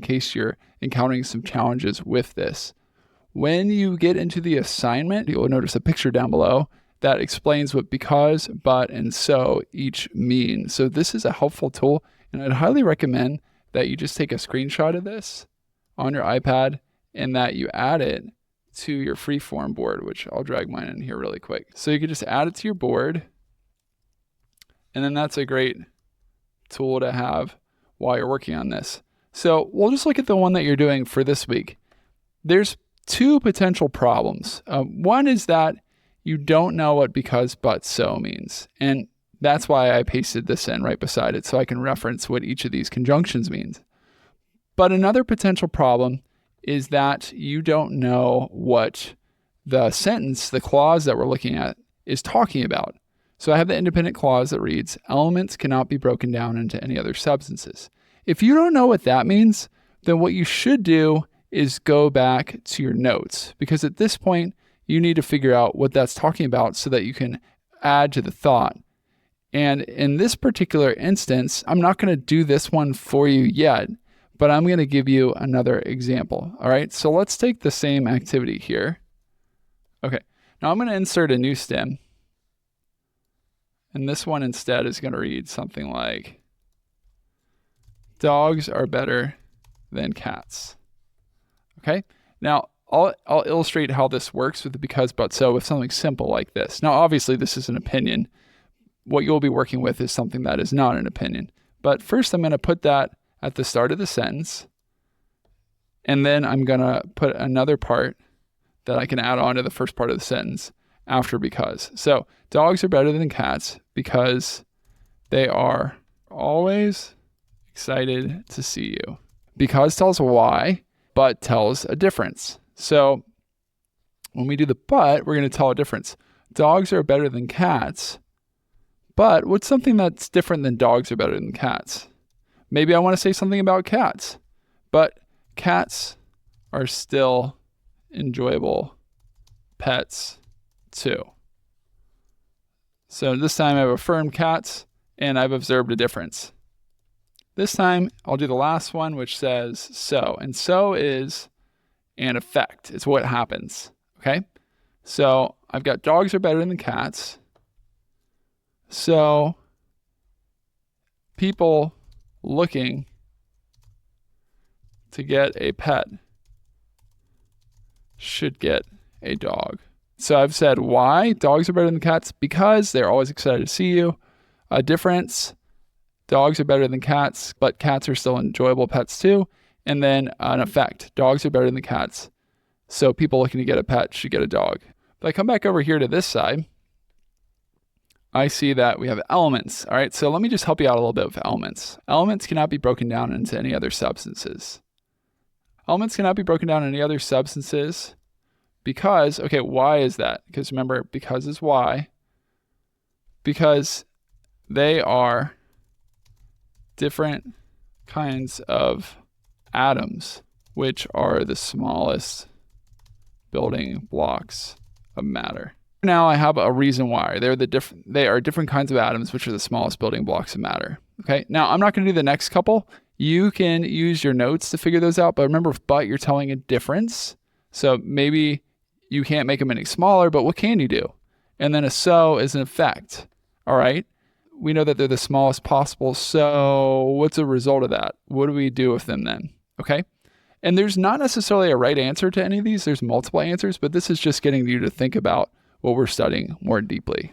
case you're encountering some challenges with this. When you get into the assignment, you'll notice a picture down below that explains what because, but, and so each mean. So this is a helpful tool, and I'd highly recommend that you just take a screenshot of this on your iPad and that you add it to your freeform board, which I'll drag mine in here really quick. So you could just add it to your board, and then that's a great tool to have while you're working on this. So we'll just look at the one that you're doing for this week. There's two potential problems. One is that you don't know what because, but, so means. And that's why I pasted this in right beside it so I can reference what each of these conjunctions means. But another potential problem is that you don't know what the sentence, the clause that we're looking at, is talking about. So I have the independent clause that reads, elements cannot be broken down into any other substances. If you don't know what that means, then what you should do is go back to your notes, because at this point, you need to figure out what that's talking about so that you can add to the thought. And in this particular instance, I'm not going to do this one for you yet, but I'm going to give you another example. All right, so let's take the same activity here. Okay, now I'm going to insert a new stem. And this one instead is going to read something like, dogs are better than cats. Okay, now I'll illustrate how this works with the because, but, so with something simple like this. Now, obviously, this is an opinion. What you'll be working with is something that is not an opinion. But first, I'm going to put that at the start of the sentence. And then I'm going to put another part that I can add on to the first part of the sentence after because. So dogs are better than cats because they are always excited to see you. Because tells why, but tells a difference. So when we do the but, we're going to tell a difference. Dogs are better than cats, but what's something that's different than dogs are better than cats? Maybe I want to say something about cats, but cats are still enjoyable pets too. So this time I've affirmed cats and I've observed a difference. This time I'll do the last one, which says so. And so is an effect. It's what happens. Okay? So I've got dogs are better than cats. So people looking to get a pet should get a dog. So I've said why dogs are better than cats, because they're always excited to see you. A difference, dogs are better than cats, but cats are still enjoyable pets too. And then an effect, dogs are better than cats, so people looking to get a pet should get a dog. If I come back over here to this side, I see that we have elements. All right, so let me just help you out a little bit with elements. Elements cannot be broken down into any other substances. Elements cannot be broken down into any other substances because, okay, why is that? Because remember, because is why. Because they are different kinds of atoms, which are the smallest building blocks of matter. Now I have a reason why. They are different kinds of atoms, which are the smallest building blocks of matter. Okay, now I'm not going to do the next couple. You can use your notes to figure those out, but remember, with but, you're telling a difference. So maybe you can't make them any smaller, but what can you do? And then a so is an effect. All right, we know that they're the smallest possible, so what's a result of that? What do we do with them then? Okay, and there's not necessarily a right answer to any of these. There's multiple answers, but this is just getting you to think about what we're studying more deeply.